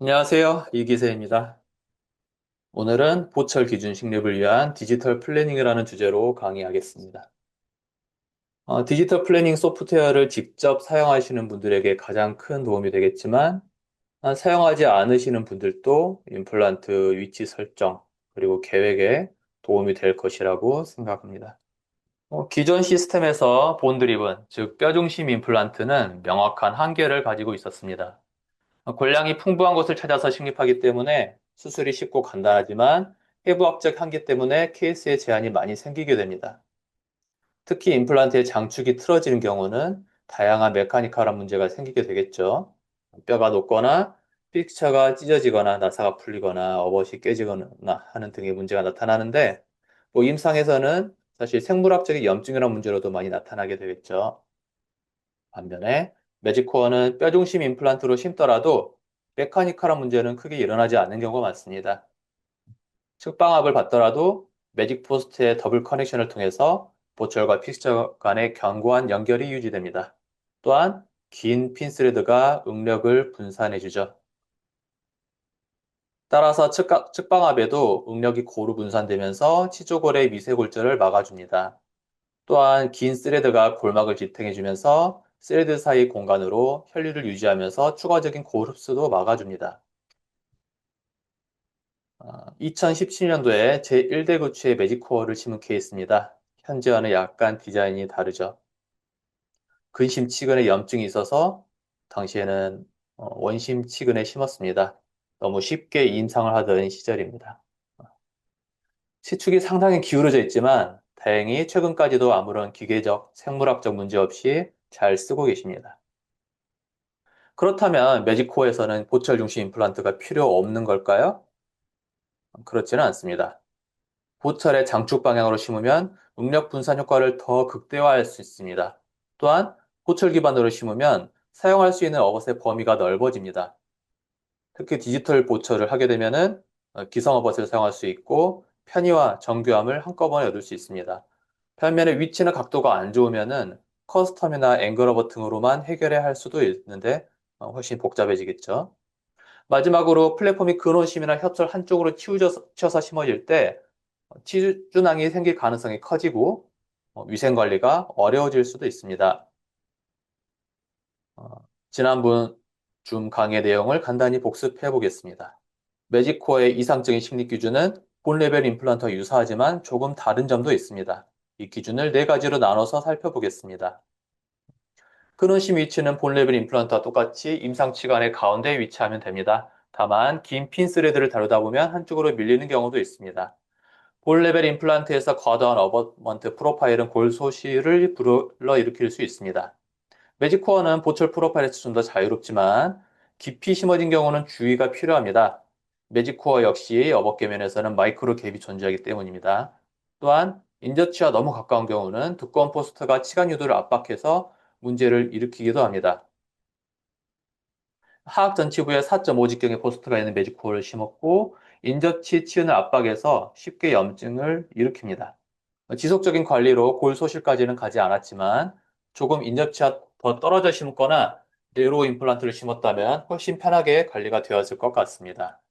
안녕하세요. 이기세입니다. 오늘은 보철 기준 식립을 위한 디지털 플래닝이라는 주제로 강의하겠습니다. 디지털 플래닝 소프트웨어를 직접 사용하시는 분들에게 가장 큰 도움이 되겠지만, 사용하지 않으시는 분들도 임플란트 위치 설정, 그리고 계획에 도움이 될 것이라고 생각합니다. 기존 시스템에서 본 드리븐, 즉 뼈중심 임플란트는 명확한 한계를 가지고 있었습니다. 골량이 풍부한 곳을 찾아서 식립하기 때문에 수술이 쉽고 간단하지만 해부학적 한계 때문에 케이스에 제한이 많이 생기게 됩니다. 특히 임플란트의 장축이 틀어지는 경우는 다양한 메카니컬한 문제가 생기게 되겠죠. 뼈가 녹거나 픽처가 찢어지거나 나사가 풀리거나 어벗이 깨지거나 하는 등의 문제가 나타나는데, 임상에서는 사실 생물학적인 염증이라는 문제로도 많이 나타나게 되겠죠. 반면에 매직코어는 뼈 중심 임플란트로 심더라도 메카니컬한 문제는 크게 일어나지 않는 경우가 많습니다. 측방압을 받더라도 매직 포스트의 더블 커넥션을 통해서 보철과 픽스처 간의 견고한 연결이 유지됩니다. 또한 긴 핀스레드가 응력을 분산해주죠. 따라서 측방압에도 응력이 고루 분산되면서 치조골의 미세골절을 막아줍니다. 또한 긴 스레드가 골막을 지탱해주면서 스레드 사이 공간으로 혈류를 유지하면서 추가적인 고흡수도 막아줍니다. 2017년도에 제1대 구추의 매직코어를 심은 케이스입니다. 현재와는 약간 디자인이 다르죠. 근심 치근에 염증이 있어서 당시에는 원심 치근에 심었습니다. 너무 쉽게 임상을 하던 시절입니다. 치축이 상당히 기울어져 있지만 다행히 최근까지도 아무런 기계적, 생물학적 문제 없이 잘 쓰고 계십니다. 그렇다면 매직코어에서는 보철 중심 임플란트가 필요 없는 걸까요? 그렇지는 않습니다. 보철의 장축 방향으로 심으면 응력 분산 효과를 더 극대화할 수 있습니다. 또한 보철 기반으로 심으면 사용할 수 있는 어벗의 범위가 넓어집니다. 특히 디지털 보철을 하게 되면은 기성 어벗을 사용할 수 있고 편의와 정교함을 한꺼번에 얻을 수 있습니다. 반면에 위치나 각도가 안 좋으면은 커스텀이나 앵글 어벗 등으로만 해결해야 할 수도 있는데 훨씬 복잡해지겠죠. 마지막으로 플랫폼이 근원심이나 협설 한쪽으로 치우쳐서 심어질 때 치주낭이 생길 가능성이 커지고 위생 관리가 어려워질 수도 있습니다. 어, 지난번 줌 강의 내용을 간단히 복습해 보겠습니다. 매직코어의 이상적인 식립 기준은 본 레벨 임플란트와 유사하지만 조금 다른 점도 있습니다. 이 기준을 네 가지로 나눠서 살펴보겠습니다. 근원심 위치는 본 레벨 임플란트와 똑같이 임상치관의 가운데에 위치하면 됩니다. 다만 긴 핀 스레드를 다루다 보면 한쪽으로 밀리는 경우도 있습니다. 볼 레벨 임플란트에서 과도한 어버먼트 프로파일은 골소실을 불러일으킬 수 있습니다. 매직코어는 보철 프로파일에서 좀 더 자유롭지만 깊이 심어진 경우는 주의가 필요합니다. 매직코어 역시 어버계면에서는 마이크로 갭이 존재하기 때문입니다. 또한 인저치와 너무 가까운 경우는 두꺼운 포스트가 치간 유도를 압박해서 문제를 일으키기도 합니다. 하악 전치부에 4.5직경의 포스트가 있는 매직코어를 심었고 인저치 치은을 압박해서 쉽게 염증을 일으킵니다. 지속적인 관리로 골 소실까지는 가지 않았지만 조금 인접치와 더 떨어져 심거나 네로 임플란트를 심었다면 훨씬 편하게 관리가 되었을 것 같습니다.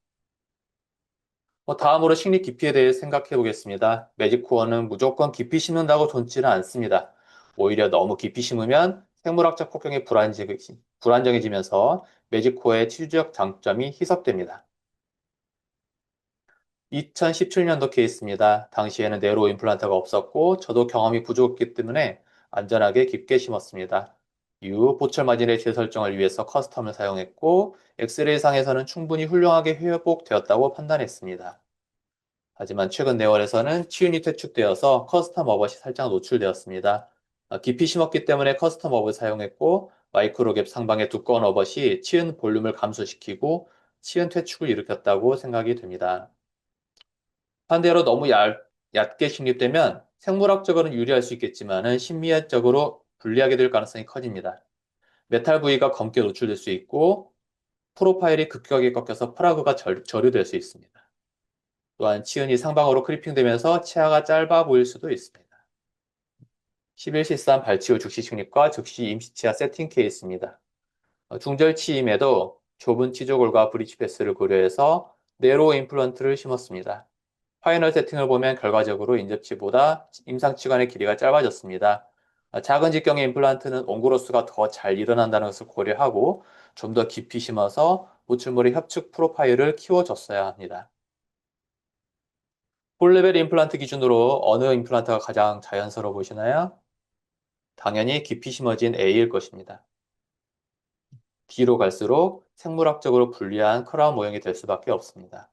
다음으로 식립 깊이에 대해 생각해 보겠습니다. 매직코어는 무조건 깊이 심는다고 좋지는 않습니다. 오히려 너무 깊이 심으면 생물학적 폭경이 불안정해지면서 매직코어의 치주적 장점이 희석됩니다. 2017년도 케이스입니다. 당시에는 네로 임플란트가 없었고 저도 경험이 부족했기 때문에 안전하게 깊게 심었습니다. 이후 보철 마진의 재설정을 위해서 커스텀을 사용했고 엑스레이상에서는 충분히 훌륭하게 회복되었다고 판단했습니다. 하지만 최근 네월에서는 치윤이 퇴축되어서 커스텀 어벗이 살짝 노출되었습니다. 깊이 심었기 때문에 커스텀 어벗을 사용했고 마이크로갭 상방의 두꺼운 어벗이 치윤 볼륨을 감소시키고 치윤 퇴축을 일으켰다고 생각이 됩니다. 반대로 너무 얕게 식립되면 생물학적으로는 유리할 수 있겠지만 심리학적으로 불리하게 될 가능성이 커집니다. 메탈 부위가 검게 노출될 수 있고 프로파일이 급격하게 꺾여서 프라그가 저류될 수 있습니다. 또한 치은이 상방으로 크리핑되면서 치아가 짧아 보일 수도 있습니다. 11실산 발치후 즉시 식립과 즉시 임시치아 세팅 케이스입니다. 중절치임에도 좁은 치조골과 브릿지 패스를 고려해서 네로 임플란트를 심었습니다. 파이널 세팅을 보면 결과적으로 인접치보다 임상치관의 길이가 짧아졌습니다. 작은 직경의 임플란트는 온구로스가 더 잘 일어난다는 것을 고려하고 좀 더 깊이 심어서 보출물의 협축 프로파일을 키워줬어야 합니다. 폴레벨 임플란트 기준으로 어느 임플란트가 가장 자연스러워 보시나요? 당연히 깊이 심어진 A일 것입니다. 뒤로 갈수록 생물학적으로 불리한 크라운 모형이 될 수밖에 없습니다.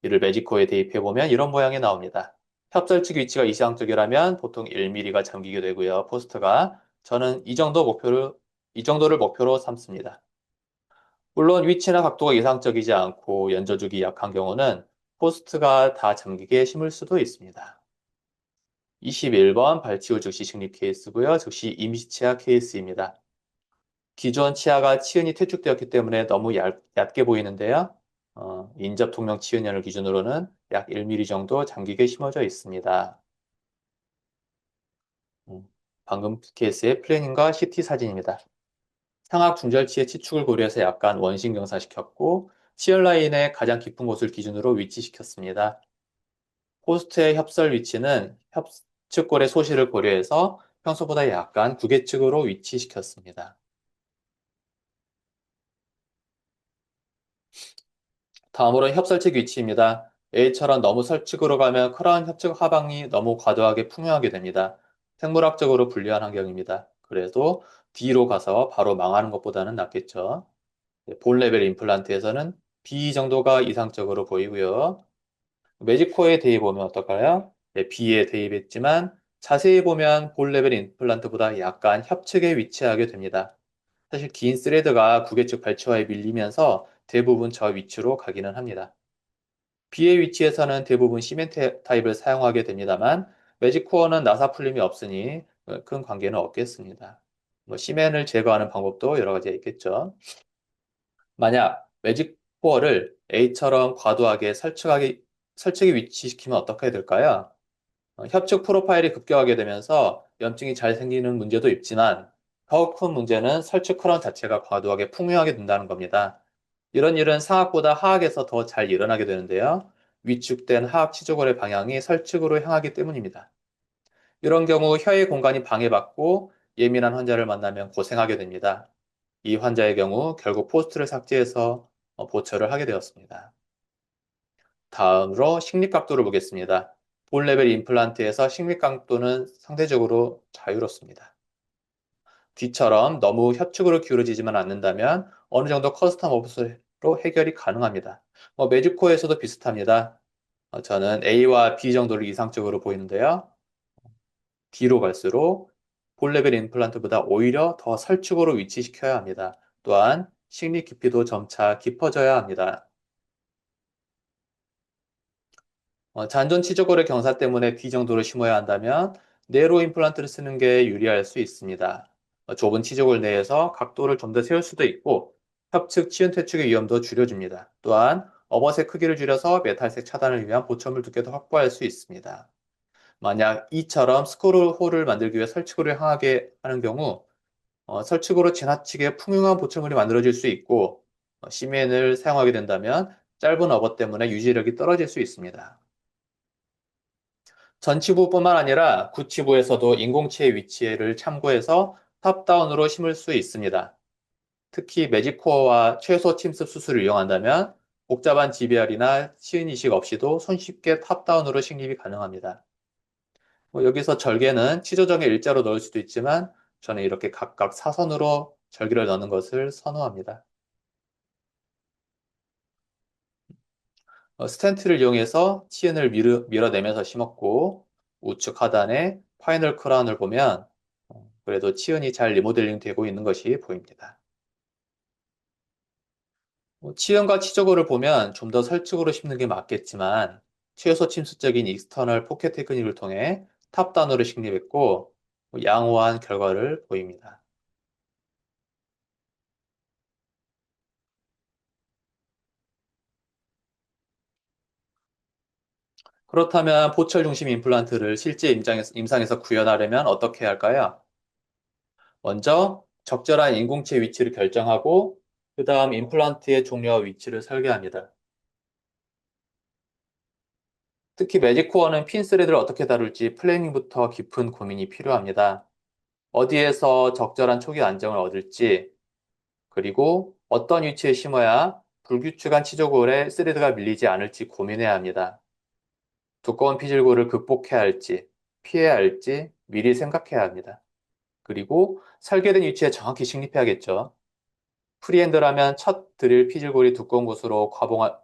이를 매직코에 대입해보면 이런 모양이 나옵니다. 협설측 위치가 이상적이라면 보통 1mm가 잠기게 되고요. 포스트가 저는 이 정도를 목표로 삼습니다. 물론 위치나 각도가 이상적이지 않고 연저주기 약한 경우는 포스트가 다 잠기게 심을 수도 있습니다. 21번 발치후 즉시 식립 케이스고요. 즉시 임시치아 케이스입니다. 기존 치아가 치은이 퇴축되었기 때문에 너무 얕게 보이는데요. 인접 통명 치은연을 기준으로는 약 1mm 정도 잠기게 심어져 있습니다. 음, 방금 케이스의 플래닝과 CT 사진입니다. 상악 중절치의 치축을 고려해서 약간 원심 경사시켰고 치열 라인의 가장 깊은 곳을 기준으로 위치시켰습니다. 포스트의 협설 위치는 협측골의 소실을 고려해서 평소보다 약간 구개측으로 위치시켰습니다. 다음으로는 협설측 위치입니다. A처럼 너무 설측으로 가면 크라운 협측 하방이 너무 과도하게 풍요하게 됩니다. 생물학적으로 불리한 환경입니다. 그래도 D로 가서 바로 망하는 것보다는 낫겠죠. 본 레벨 임플란트에서는 B 정도가 이상적으로 보이고요. 매직코어에 대입보면 어떨까요? 네, B에 대입했지만 자세히 보면 본 레벨 임플란트보다 약간 협측에 위치하게 됩니다. 사실 긴 스레드가 구개측 발치와에 밀리면서 대부분 저 위치로 가기는 합니다. B의 위치에서는 대부분 시멘트 타입을 사용하게 됩니다만 매직코어는 나사 풀림이 없으니 큰 관계는 없겠습니다. 시멘을 제거하는 방법도 여러 가지가 있겠죠. 만약 매직코어를 A처럼 과도하게 설치게 위치시키면 어떻게 될까요? 협측 프로파일이 급격하게 되면서 염증이 잘 생기는 문제도 있지만 더욱 큰 문제는 설치 크라운 자체가 과도하게 풍요하게 된다는 겁니다. 이런 일은 상악보다 하악에서 더 잘 일어나게 되는데요. 위축된 하악 치조골의 방향이 설측으로 향하기 때문입니다. 이런 경우 혀의 공간이 방해받고 예민한 환자를 만나면 고생하게 됩니다. 이 환자의 경우 결국 포스트를 삭제해서 보철을 하게 되었습니다. 다음으로 식립 각도를 보겠습니다. 본 레벨 임플란트에서 식립 각도는 상대적으로 자유롭습니다. 뒤처럼 너무 협축으로 기울어지지만 않는다면 어느 정도 커스텀 오브스로 해결이 가능합니다. 매직코에서도 비슷합니다. 저는 A와 B 정도를 이상적으로 보이는데요. D로 갈수록 본 레벨 임플란트보다 오히려 더 설축으로 위치시켜야 합니다. 또한 식립 깊이도 점차 깊어져야 합니다. 잔존 치조골의 경사 때문에 B 정도로 심어야 한다면 네로 임플란트를 쓰는 게 유리할 수 있습니다. 좁은 치조골 내에서 각도를 좀 더 세울 수도 있고 협측 치은 퇴축의 위험도 줄여줍니다. 또한 업어색 크기를 줄여서 메탈색 차단을 위한 보철물 두께도 확보할 수 있습니다. 만약 이처럼 스크롤 홀을 만들기 위해 설측으로 향하게 하는 경우 설측으로 지나치게 풍요한 보철물이 만들어질 수 있고 시멘을 사용하게 된다면 짧은 업어 때문에 유지력이 떨어질 수 있습니다. 전치부뿐만 아니라 구치부에서도 인공치의 위치를 참고해서 탑다운으로 심을 수 있습니다. 특히 매직코어와 최소 침습 수술을 이용한다면 복잡한 GBR이나 치은 이식 없이도 손쉽게 탑다운으로 식립이 가능합니다. 여기서 절개는 치조정에 일자로 넣을 수도 있지만 저는 이렇게 각각 사선으로 절개를 넣는 것을 선호합니다. 스텐트를 이용해서 치은을 밀어내면서 심었고 우측 하단에 파이널 크라운을 보면 그래도 치은이 잘 리모델링 되고 있는 것이 보입니다. 치은과 치조골을 보면 좀 더 설측으로 심는 게 맞겠지만 최소 침수적인 익스터널 포켓 테크닉을 통해 탑다운으로 식립했고 양호한 결과를 보입니다. 그렇다면 보철 중심 임플란트를 실제 임상에서 구현하려면 어떻게 해야 할까요? 먼저 적절한 인공치의 위치를 결정하고 그 다음 임플란트의 종류와 위치를 설계합니다. 특히 매직코어는 핀 스레드를 어떻게 다룰지 플래닝부터 깊은 고민이 필요합니다. 어디에서 적절한 초기 안정을 얻을지, 그리고 어떤 위치에 심어야 불규칙한 치조골에 스레드가 밀리지 않을지 고민해야 합니다. 두꺼운 피질골을 극복해야 할지, 피해야 할지 미리 생각해야 합니다. 그리고 설계된 위치에 정확히 식립해야겠죠. 프리핸드라면 첫 드릴 피질골이 두꺼운 곳으로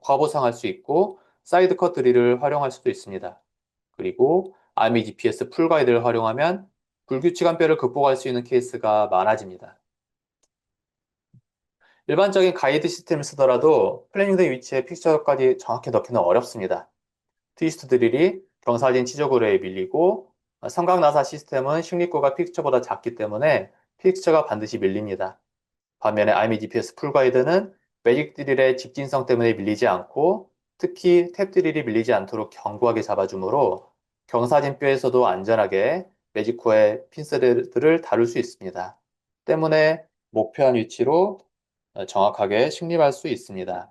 과보상할 수 있고 사이드 컷 드릴을 활용할 수도 있습니다. 그리고 아미 GPS 풀 가이드를 활용하면 불규칙한 뼈를 극복할 수 있는 케이스가 많아집니다. 일반적인 가이드 시스템을 쓰더라도 플래닝된 위치에 픽처까지 정확히 넣기는 어렵습니다. 트위스트 드릴이 경사진 치조그레에 밀리고 삼각 나사 시스템은 식립구가 픽처보다 작기 때문에 픽처가 반드시 밀립니다. 반면에 아이미 GPS 풀 가이드는 매직 드릴의 직진성 때문에 밀리지 않고 특히 탭 드릴이 밀리지 않도록 견고하게 잡아주므로 경사진 뼈에서도 안전하게 매직코어의 핀스들을 다룰 수 있습니다. 때문에 목표한 위치로 정확하게 식립할 수 있습니다.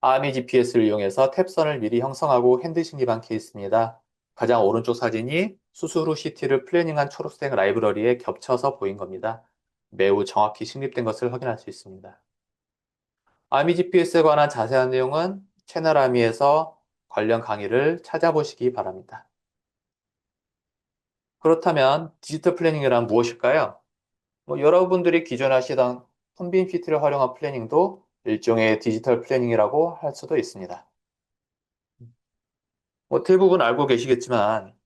아미 GPS를 이용해서 탭선을 미리 형성하고 핸드 식립한 케이스입니다. 가장 오른쪽 사진이 수술 후 CT를 플래닝한 초록색 라이브러리에 겹쳐서 보인 겁니다. 매우 정확히 식립된 것을 확인할 수 있습니다. 아미 GPS에 관한 자세한 내용은 채널 아미에서 관련 강의를 찾아보시기 바랍니다. 그렇다면 디지털 플래닝이란 무엇일까요? 여러분들이 기존에 하시던 콤빈 피트를 활용한 플래닝도 일종의 디지털 플래닝이라고 할 수도 있습니다. 대부분 알고 계시겠지만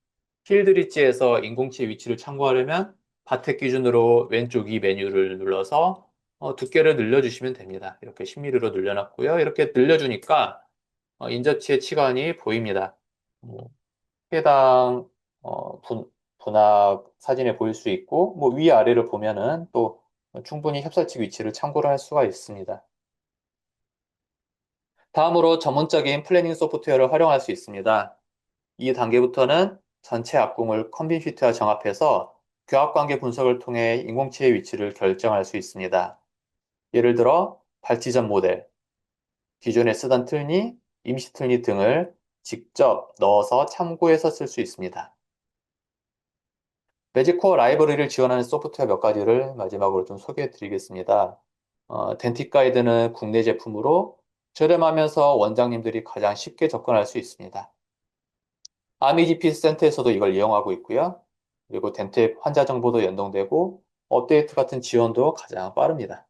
필드리지에서 인공치의 위치를 참고하려면 바텍 기준으로 왼쪽 이 메뉴를 눌러서 두께를 늘려주시면 됩니다. 이렇게 10mm로 늘려놨고요. 이렇게 늘려주니까 인저치의 치관이 보입니다. 뭐, 해당 분학 사진에 보일 수 있고 위아래를 보면은 또 충분히 협살치 위치를 참고를 할 수가 있습니다. 다음으로 전문적인 플래닝 소프트웨어를 활용할 수 있습니다. 이 단계부터는 전체 앞공을 컴빈 휘트와 정합해서 교합관계 분석을 통해 인공치의 위치를 결정할 수 있습니다. 예를 들어 발치전 모델, 기존에 쓰던 틀니, 임시 틀니 등을 직접 넣어서 참고해서 쓸 수 있습니다. 매직코어 라이브러리를 지원하는 소프트웨어 몇 가지를 마지막으로 좀 소개해 드리겠습니다. 덴틱 가이드는 국내 제품으로 저렴하면서 원장님들이 가장 쉽게 접근할 수 있습니다. 아미GP 센터에서도 이걸 이용하고 있고요. 그리고 덴트앱 환자 정보도 연동되고 업데이트 같은 지원도 가장 빠릅니다.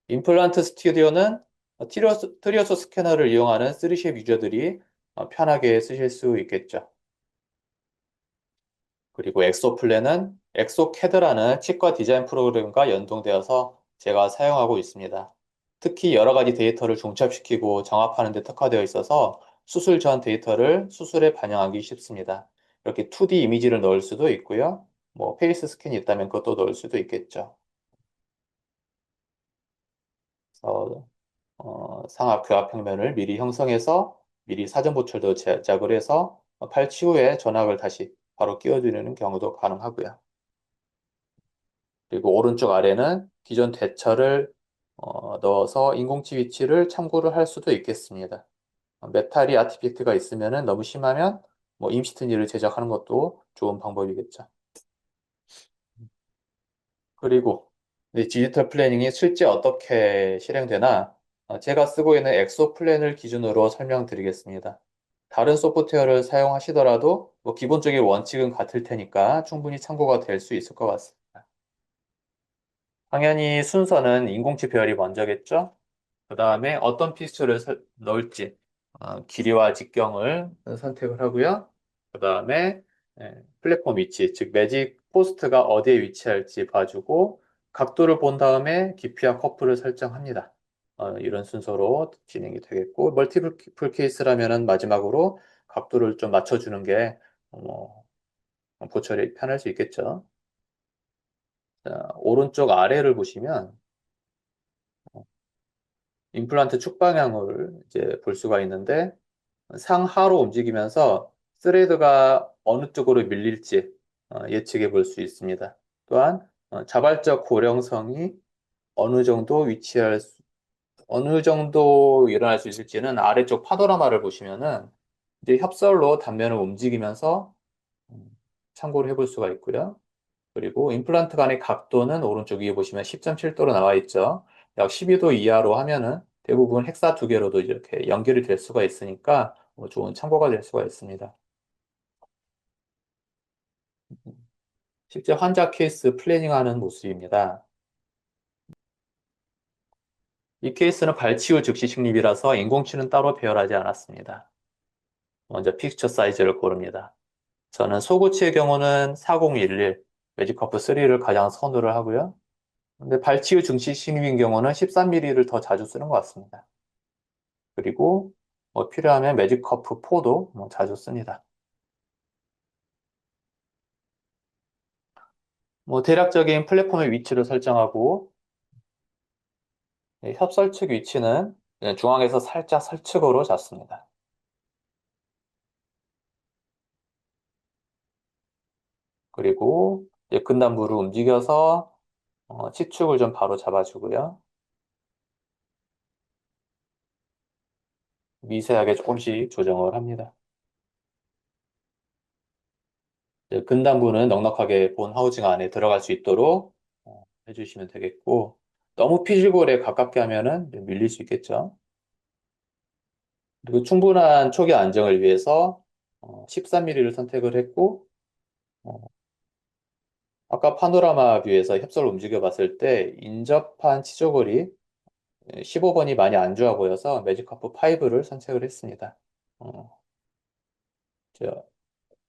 임플란트 스튜디오는 트리오스 스캐너를 이용하는 3쉐입 유저들이 편하게 쓰실 수 있겠죠. 그리고 엑소플랜은 엑소캐드라는 치과 디자인 프로그램과 연동되어서 제가 사용하고 있습니다. 특히 여러 가지 데이터를 중첩시키고 정합하는 데 특화되어 있어서 수술 전 데이터를 수술에 반영하기 쉽습니다. 이렇게 2D 이미지를 넣을 수도 있고요. 페이스 스캔이 있다면 그것도 넣을 수도 있겠죠. 그래서 상압 교합 평면을 미리 형성해서 미리 사전 보철도 제작을 해서 팔치 후에 전압을 다시 바로 끼워드리는 경우도 가능하고요. 그리고 오른쪽 아래는 기존 대처를 넣어서 인공치 위치를 참고를 할 수도 있겠습니다. 메탈이 아티팩트가 있으면 너무 심하면 임시튼니를 제작하는 것도 좋은 방법이겠죠. 그리고 이 디지털 플래닝이 실제 어떻게 실행되나 제가 쓰고 있는 엑소 플랜을 기준으로 설명드리겠습니다. 다른 소프트웨어를 사용하시더라도 기본적인 원칙은 같을 테니까 충분히 참고가 될 수 있을 것 같습니다. 당연히 순서는 인공치 배열이 먼저겠죠? 그 다음에 어떤 피스톨을 넣을지, 길이와 직경을 선택을 하고요. 그 다음에 플랫폼 위치, 즉 매직 포스트가 어디에 위치할지 봐주고 각도를 본 다음에 깊이와 커프를 설정합니다. 이런 순서로 진행이 되겠고 멀티플 케이스라면은 마지막으로 각도를 좀 맞춰주는 게 보철이 편할 수 있겠죠. 자, 오른쪽 아래를 보시면 임플란트 축 방향을 이제 볼 수가 있는데 상하로 움직이면서 스레드가 어느 쪽으로 밀릴지 예측해 볼 수 있습니다. 또한 자발적 고령성이 어느 정도 위치할 수, 어느 정도 일어날 수 있을지는 아래쪽 파노라마를 보시면은 이제 협설로 단면을 움직이면서 음, 참고를 해볼 수가 있고요. 그리고 임플란트 간의 각도는 오른쪽 위에 보시면 10.7도로 나와 있죠. 약 12도 이하로 하면은 대부분 헥사 두 개로도 이렇게 연결이 될 수가 있으니까 좋은 참고가 될 수가 있습니다. 실제 환자 케이스 플래닝하는 모습입니다. 이 케이스는 발치후 즉시 식립이라서 인공치는 따로 배열하지 않았습니다. 먼저 픽처 사이즈를 고릅니다. 저는 소고치의 경우는 4011, 매직커프 3를 가장 선호를 하고요. 근데 발치후 증시 식립인 경우는 13mm를 더 자주 쓰는 것 같습니다. 그리고 필요하면 매직커프 4도 자주 씁니다. 대략적인 플랫폼의 위치를 설정하고 협설측 위치는 그냥 중앙에서 살짝 설측으로 잡습니다. 그리고 이제 근단부를 움직여서 치축을 좀 바로 잡아주고요. 미세하게 조금씩 조정을 합니다. 이제 근단부는 넉넉하게 본 하우징 안에 들어갈 수 있도록 해주시면 되겠고, 너무 피지골에 가깝게 하면은 이제 밀릴 수 있겠죠. 그리고 충분한 초기 안정을 위해서 13mm를 선택을 했고, 어, 아까 파노라마 뷰에서 협설을 움직여 봤을 때 인접한 치조골이 15번이 많이 안 좋아 보여서 매직커프 5를 선택을 했습니다. 어, 저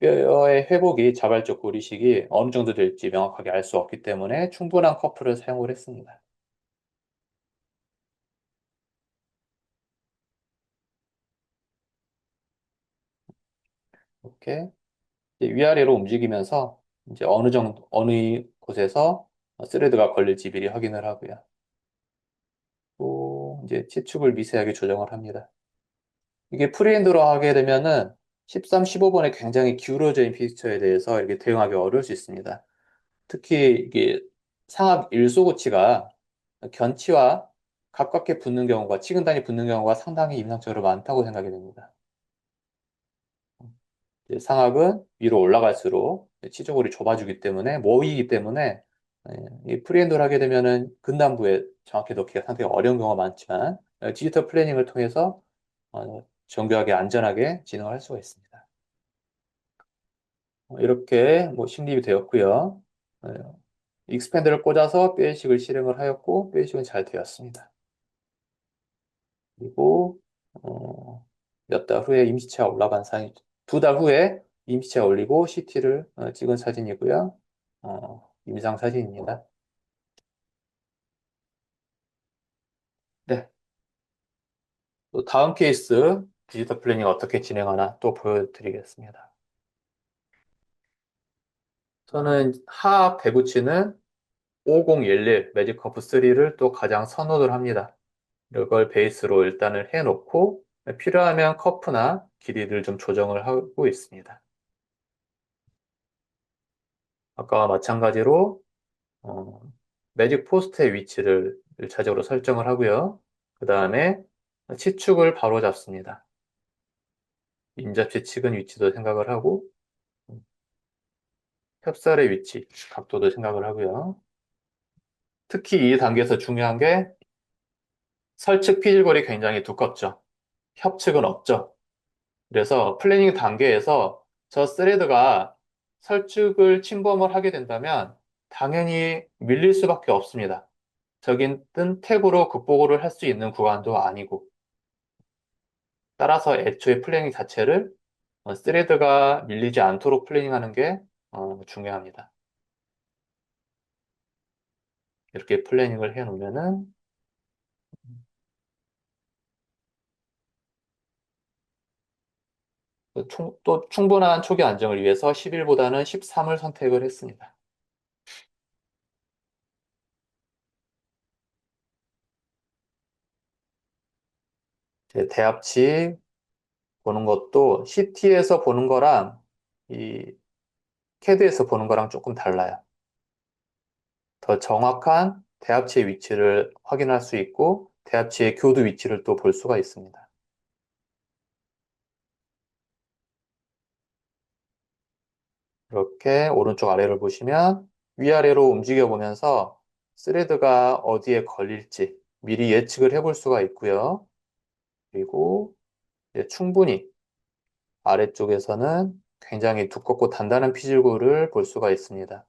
뼈의 회복이 자발적 고리식이 어느 정도 될지 명확하게 알 수 없기 때문에 충분한 커프를 사용을 했습니다. 이렇게 이제 위아래로 움직이면서 이제 어느 정도 어느 곳에서 스레드가 걸릴지 미리 확인을 하고요. 또 이제 치축을 미세하게 조정을 합니다. 이게 프리핸드로 하게 되면은 13, 15번에 굉장히 기울어져 있는 픽스처에 대해서 이렇게 대응하기 어려울 수 있습니다. 특히 이게 상악 일소고치가 견치와 가깝게 붙는 경우가, 치근단이 붙는 경우가 상당히 임상적으로 많다고 생각이 됩니다. 이제 상악은 위로 올라갈수록 치조골이 좁아지기 때문에, 모이기 때문에, 이 프리핸드를 하게 되면은 근단부에 정확히 넣기가 상당히 어려운 경우가 많지만, 디지털 플래닝을 통해서 정교하게 안전하게 진행을 할 수가 있습니다. 이렇게 식립이 되었고요. 익스팬더를 꽂아서 뼈이식을 실행을 하였고 뼈이식은 잘 되었습니다. 그리고 몇 달 후에 임시체가 올라간 사진, 2달 후에 임시체가 올리고 CT를 찍은 사진이고요. 임상 사진입니다. 네, 또 다음 케이스 디지털 플래닝 어떻게 진행하나 또 보여드리겠습니다. 저는 하악 배구치는 5011 매직커프 3를 또 가장 선호를 합니다. 이걸 베이스로 일단을 해놓고 필요하면 커프나 길이를 좀 조정을 하고 있습니다. 아까와 마찬가지로 어, 매직 포스트의 위치를 1차적으로 설정을 하고요. 그 다음에 치축을 바로 잡습니다. 인접지 측은 위치도 생각을 하고 협살의 위치, 각도도 생각을 하고요. 특히 이 단계에서 중요한 게 설측 피질골이 굉장히 두껍죠. 협측은 없죠. 그래서 플래닝 단계에서 저 스레드가 설득을 침범을 하게 된다면 당연히 밀릴 수밖에 없습니다. 저긴 뜬 탭으로 극복을 할 수 있는 구간도 아니고 따라서 애초에 플래닝 자체를 스레드가 밀리지 않도록 플래닝하는 게 중요합니다. 이렇게 플래닝을 해 놓으면은 또 충분한 초기 안정을 위해서 11보다는 13을 선택을 했습니다. 대합치 보는 것도 CT에서 보는 거랑 이 캐드에서 보는 거랑 조금 달라요. 더 정확한 대합체의 위치를 확인할 수 있고 대합체의 교두 위치를 또 볼 수가 있습니다. 이렇게 오른쪽 아래를 보시면 위아래로 움직여 보면서 스레드가 어디에 걸릴지 미리 예측을 해볼 수가 있고요. 그리고 이제 충분히 아래쪽에서는 굉장히 두껍고 단단한 피질구를 볼 수가 있습니다.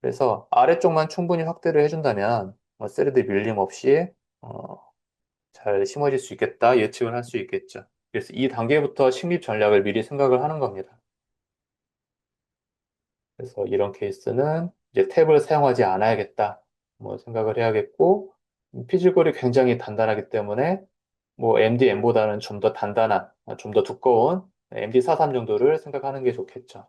그래서 아래쪽만 충분히 확대를 해준다면 스레드 밀림 없이 어, 잘 심어질 수 있겠다 예측을 할 수 있겠죠. 그래서 이 단계부터 식립 전략을 미리 생각을 하는 겁니다. 그래서 이런 케이스는 이제 탭을 사용하지 않아야겠다 뭐 생각을 해야겠고 피질골이 굉장히 단단하기 때문에 뭐 MDM보다는 좀 더 단단한 좀 더 두꺼운 MD43 정도를 생각하는 게 좋겠죠.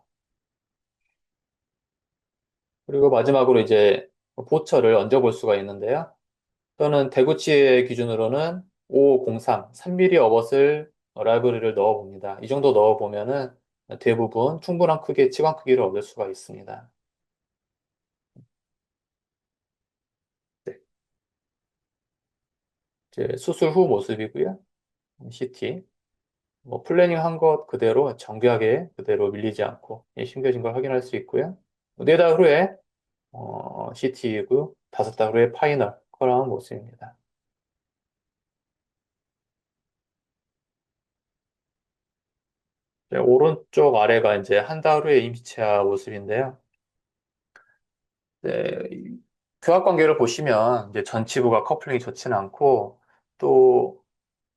그리고 마지막으로 이제 보철을 얹어 볼 수가 있는데요. 또는 대구치의 기준으로는 5503, 3mm 어벗을 라이브러리를 넣어 봅니다. 이 정도 넣어 보면은 대부분 충분한 크기의 치광 크기를 얻을 수가 있습니다. 네. 이제 수술 후 모습이고요. CT. 뭐 플래닝 한 것 그대로 정교하게 그대로 밀리지 않고 심겨진 걸 확인할 수 있고요. 4달 후에 CT이고 5달 후에 파이널 컬러한 모습입니다. 오른쪽 아래가 이제 한 달 후의 임시치아 모습인데요. 네, 이 교합 관계를 보시면 이제 전치부가 커플링이 좋지는 않고 또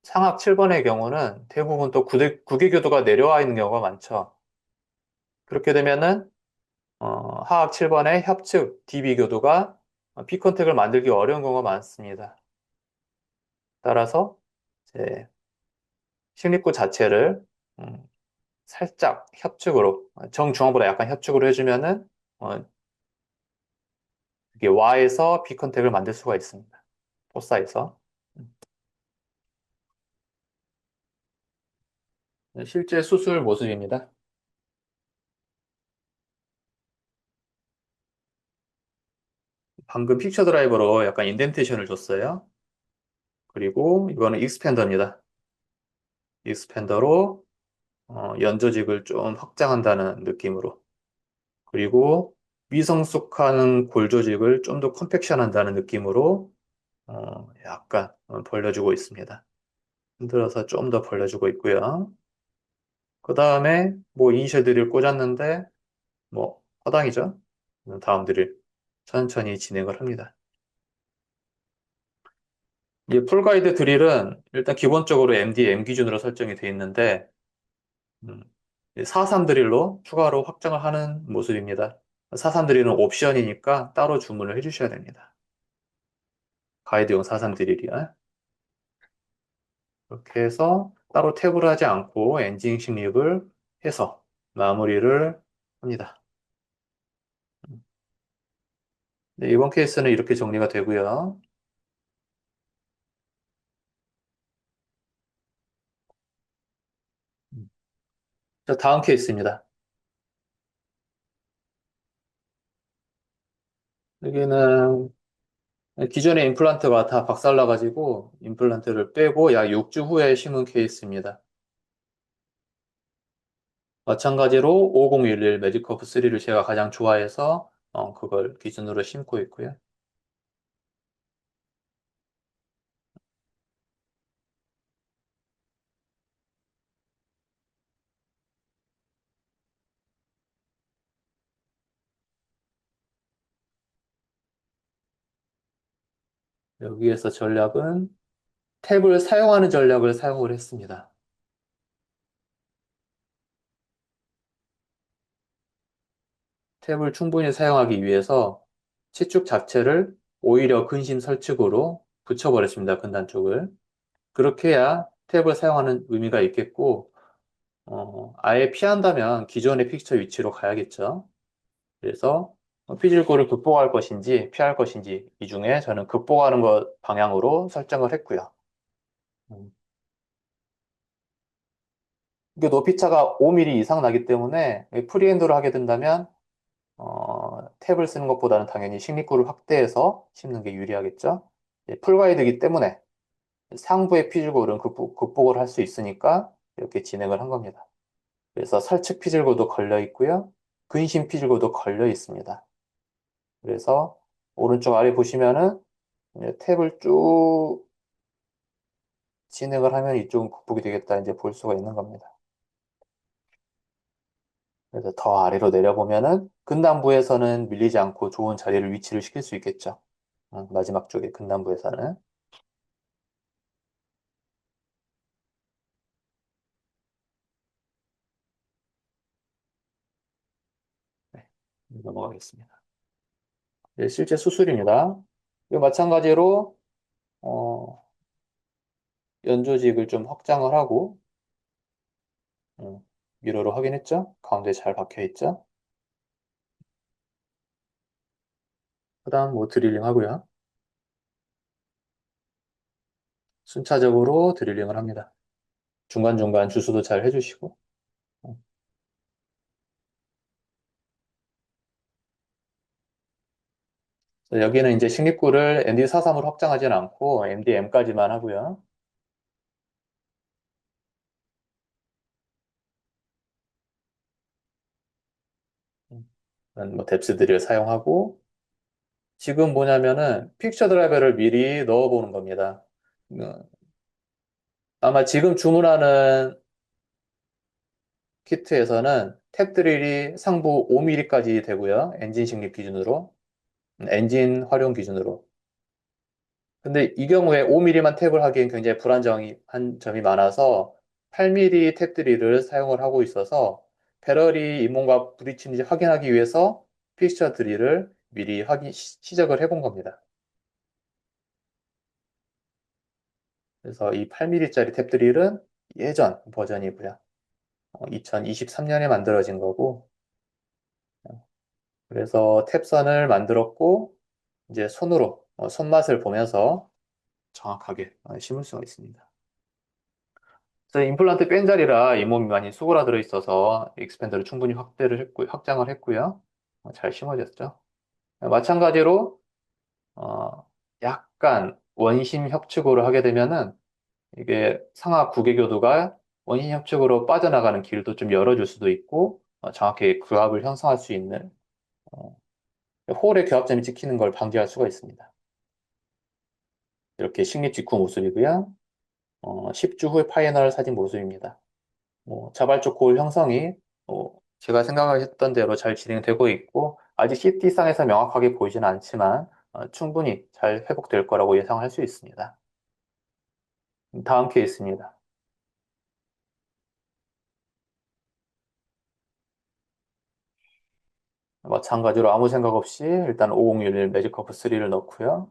상악 7번의 경우는 대부분 또 구개교도가 내려와 있는 경우가 많죠. 그렇게 되면은 하악 7번의 협측 DB 교도가 B컨택을 만들기 어려운 경우가 많습니다. 따라서 이제 식립구 자체를 음, 살짝 협측으로 정중앙보다 약간 협측으로 해주면은 이게 Y에서 B컨택을 만들 수가 있습니다. 포사에서. 실제 수술 모습입니다. 방금 픽처 드라이버로 약간 인덴테이션을 줬어요. 그리고 이거는 익스펜더입니다. 익스펜더로 연조직을 좀 확장한다는 느낌으로. 그리고 미성숙한 골 조직을 좀 더 컴팩션한다는 느낌으로 약간 벌려주고 있습니다. 흔들어서 좀 더 벌려주고 있고요. 그 다음에 뭐 이니셜 드릴 꽂았는데 뭐 허당이죠. 다음 드릴 천천히 진행을 합니다. 이 풀가이드 드릴은 일단 기본적으로 MD, M 기준으로 설정이 되어 있는데 4-3 드릴로 추가로 확장을 하는 모습입니다. 4-3 드릴은 옵션이니까 따로 주문을 해주셔야 됩니다. 가이드용 4-3 드릴이야. 이렇게 해서 따로 탭을 하지 않고 엔진 식립을 해서 마무리를 합니다. 네, 이번 케이스는 이렇게 정리가 되고요. 자, 다음 케이스입니다. 여기는 기존의 임플란트가 다 박살나가지고 임플란트를 빼고 약 6주 후에 심은 케이스입니다. 마찬가지로 5011 매직커프 3를 제가 가장 좋아해서 그걸 기준으로 심고 있고요. 여기에서 전략은 탭을 사용하는 전략을 사용을 했습니다. 탭을 충분히 사용하기 위해서 치축 자체를 오히려 근심 설축으로 붙여버렸습니다. 근단 쪽을. 그렇게 해야 탭을 사용하는 의미가 있겠고 아예 피한다면 기존의 픽처 위치로 가야겠죠. 그래서 피질고를 극복할 것인지 피할 것인지 이 중에 저는 극복하는 것 방향으로 설정을 했고요. 음, 이게 높이 차가 5mm 이상 나기 때문에 프리핸드로 하게 된다면 탭을 쓰는 것보다는 당연히 식립구를 확대해서 심는 게 유리하겠죠. 풀가이드이기 때문에 상부의 피질고는 극복을 할 수 있으니까 이렇게 진행을 한 겁니다. 그래서 설측 피질고도 걸려 있고요. 근심 피질고도 걸려 있습니다. 그래서 오른쪽 아래 보시면은 이제 탭을 쭉 진행을 하면 이쪽은 극복이 되겠다 이제 볼 수가 있는 겁니다. 그래서 더 아래로 내려보면은 근단부에서는 밀리지 않고 좋은 자리를 위치를 시킬 수 있겠죠. 마지막 쪽에 근단부에서는. 네, 넘어가겠습니다. 네, 실제 수술입니다. 이거 마찬가지로 어, 연조직을 좀 확장을 하고 미러로 확인했죠? 가운데 잘 박혀 있죠? 그다음 뭐 드릴링 하고요. 순차적으로 드릴링을 합니다. 중간중간 주수도 잘 해주시고. 어, 그래서 여기는 이제 식립구를 MD43으로 확장하지는 않고 MDM까지만 하고요. 뭐 뎁스 드릴 사용하고 지금 뭐냐면은 픽처 드라이버를 미리 넣어보는 겁니다. 어, 아마 지금 주문하는 키트에서는 탭 드릴이 상부 5mm까지 되고요. 엔진 식립 기준으로, 엔진 활용 기준으로. 근데 이 경우에 5mm만 탭을 하기엔 굉장히 불안정한 점이 많아서 8mm 탭 드릴을 사용을 하고 있어서 배럴이 잇몸과 부딪히는지 확인하기 위해서 픽처 드릴을 미리 시작을 해본 겁니다. 그래서 이 8mm짜리 탭 드릴은 예전 버전이고요. 2023년에 만들어진 거고, 그래서 탭선을 만들었고, 이제 손으로, 손맛을 보면서 정확하게 심을 수가 있습니다. 그래서 임플란트 뺀 자리라 잇몸이 많이 수그라들어 있어서 익스팬더를 충분히 확장을 했고요. 잘 심어졌죠. 마찬가지로, 약간 원심 협축으로 하게 되면은 이게 상하 구개교도가 원심 협축으로 빠져나가는 길도 좀 열어줄 수도 있고, 정확히 규합을 형성할 수 있는, 어, 홀의 교합점이 찍히는 걸 방지할 수가 있습니다. 이렇게 식립 직후 모습이고요. 10주 후의 파이널 사진 모습입니다. 자발적 골 형성이 제가 생각했던 대로 잘 진행되고 있고 아직 CT상에서 명확하게 보이지는 않지만 충분히 잘 회복될 거라고 예상할 수 있습니다. 다음 케이스입니다. 마찬가지로 아무 생각 없이 일단 5011 매직커프 3를 넣고요.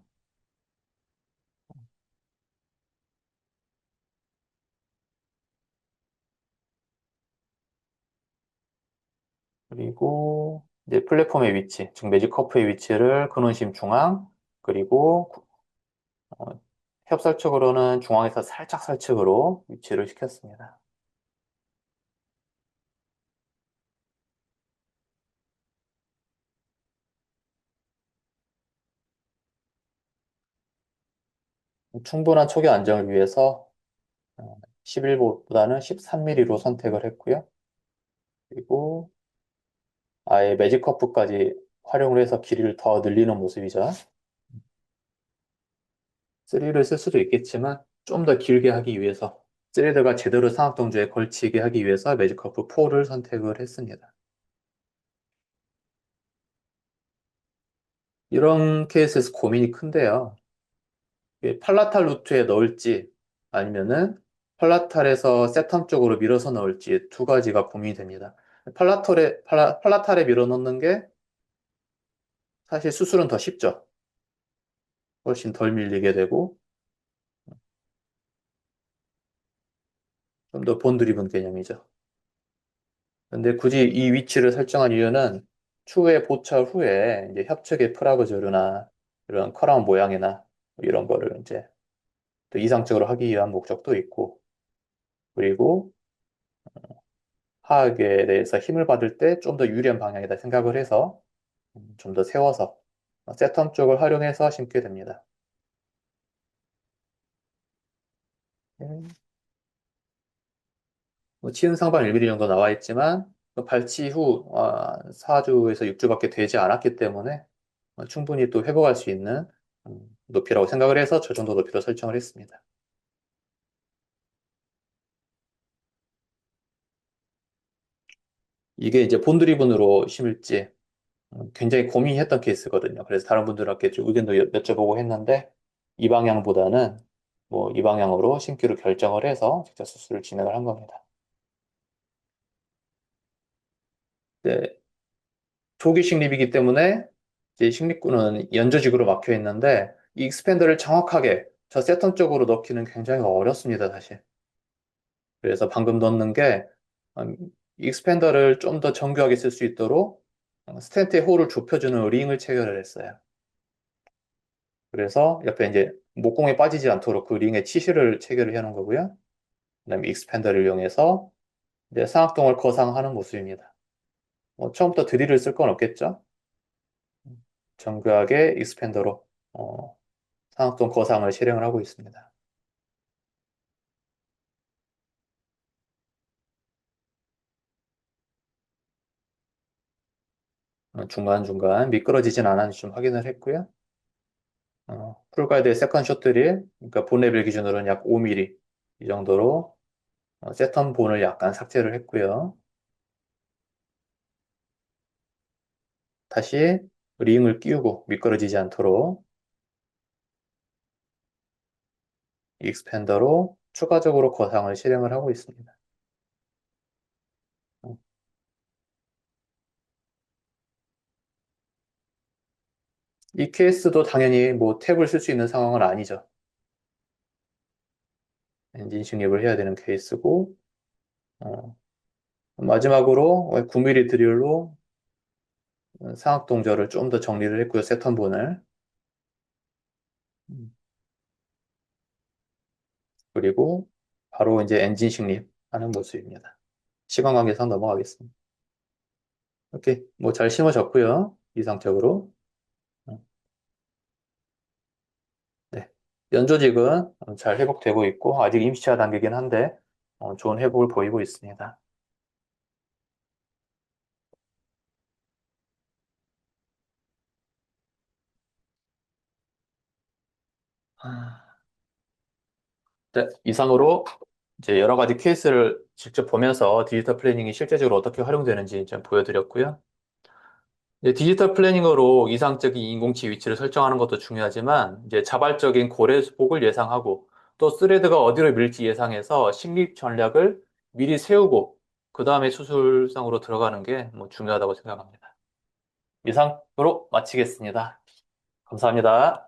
그리고 이제 플랫폼의 위치, 즉 매직커프의 위치를 근원심 중앙, 그리고 어, 협설측으로는 중앙에서 살짝 설측으로 위치를 시켰습니다. 충분한 초기 안정을 위해서 11보다는 13mm로 선택을 했고요. 그리고 아예 매직 커프까지 활용을 해서 길이를 더 늘리는 모습이죠. 3를 쓸 수도 있겠지만 좀 더 길게 하기 위해서 스레드가 제대로 상악동주에 걸치게 하기 위해서 매직 커프 4를 선택을 했습니다. 이런 케이스에서 고민이 큰데요. 이게 팔라탈 루트에 넣을지 아니면은 팔라탈에서 세텀 쪽으로 밀어서 넣을지 두 가지가 고민이 됩니다. 팔라탈에 밀어 넣는 게 사실 수술은 더 쉽죠. 훨씬 덜 밀리게 되고 좀 더 본드리븐 개념이죠. 근데 굳이 이 위치를 설정한 이유는 추후에 보철 후에 이제 협측의 프라그조르나 이런 커라운 모양이나 이런 거를 이제 또 이상적으로 하기 위한 목적도 있고 그리고 하악에 대해서 힘을 받을 때 좀 더 유리한 방향이다 생각을 해서 좀 더 세워서 세텀 쪽을 활용해서 심게 됩니다. 음, 뭐 치은 상방 1mm 정도 나와 있지만 그 발치 후 4주에서 6주밖에 되지 않았기 때문에 충분히 또 회복할 수 있는 높이라고 생각을 해서 저 정도 높이로 설정을 했습니다. 이게 이제 본드리븐으로 심을지 굉장히 고민했던 케이스거든요. 그래서 다른 분들한테 좀 의견도 여쭤보고 했는데 이 방향보다는 뭐 이 방향으로 심기로 결정을 해서 직접 수술을 진행을 한 겁니다. 네, 초기 식립이기 때문에 이제 식립구는 연조직으로 막혀 있는데 이 익스팬더를 정확하게 저 세텀 쪽으로 넣기는 굉장히 어렵습니다, 사실. 그래서 방금 넣는 게 음, 익스팬더를 좀 더 정교하게 쓸 수 있도록 스텐트의 홀을 좁혀주는 링을 체결을 했어요. 그래서 옆에 이제 목공에 빠지지 않도록 그 링에 치실을 체결을 해놓은 거고요. 그다음에 익스팬더를 이용해서 이제 상악동을 거상하는 모습입니다. 처음부터 드릴을 쓸 건 없겠죠? 정교하게 익스팬더로 상악동 거상을 실행을 하고 있습니다. 중간중간 미끄러지진 않았는지 좀 확인을 했고요. 풀가이드의 세컨 숏들이 그러니까 본 레벨 기준으로는 약 5mm 이 정도로 세턴 본을 약간 삭제를 했고요. 다시 링을 끼우고 미끄러지지 않도록 익스팬더로 추가적으로 거상을 실행을 하고 있습니다. 어, 이 케이스도 당연히 뭐 탭을 쓸 수 있는 상황은 아니죠. 엔진 식립을 해야 되는 케이스고 어, 마지막으로 9mm 드릴로 상악 동절을 좀 더 정리를 했고요. 세턴본을 그리고 바로 이제 엔진 식립하는 모습입니다. 시간 관계상 넘어가겠습니다. 이렇게 뭐 잘 심어졌고요. 이상적으로. 어, 네. 연조직은 잘 회복되고 있고 아직 임시차 단계긴 한데 좋은 회복을 보이고 있습니다. 아, 네, 이상으로 이제 여러 가지 케이스를 직접 보면서 디지털 플래닝이 실제적으로 어떻게 활용되는지 좀 보여드렸고요. 이제 디지털 플래닝으로 이상적인 인공치 위치를 설정하는 것도 중요하지만 이제 자발적인 고래 수복을 예상하고 또 스레드가 어디로 밀지 예상해서 식립 전략을 미리 세우고 그 다음에 수술상으로 들어가는 게 뭐 중요하다고 생각합니다. 이상으로 마치겠습니다. 감사합니다.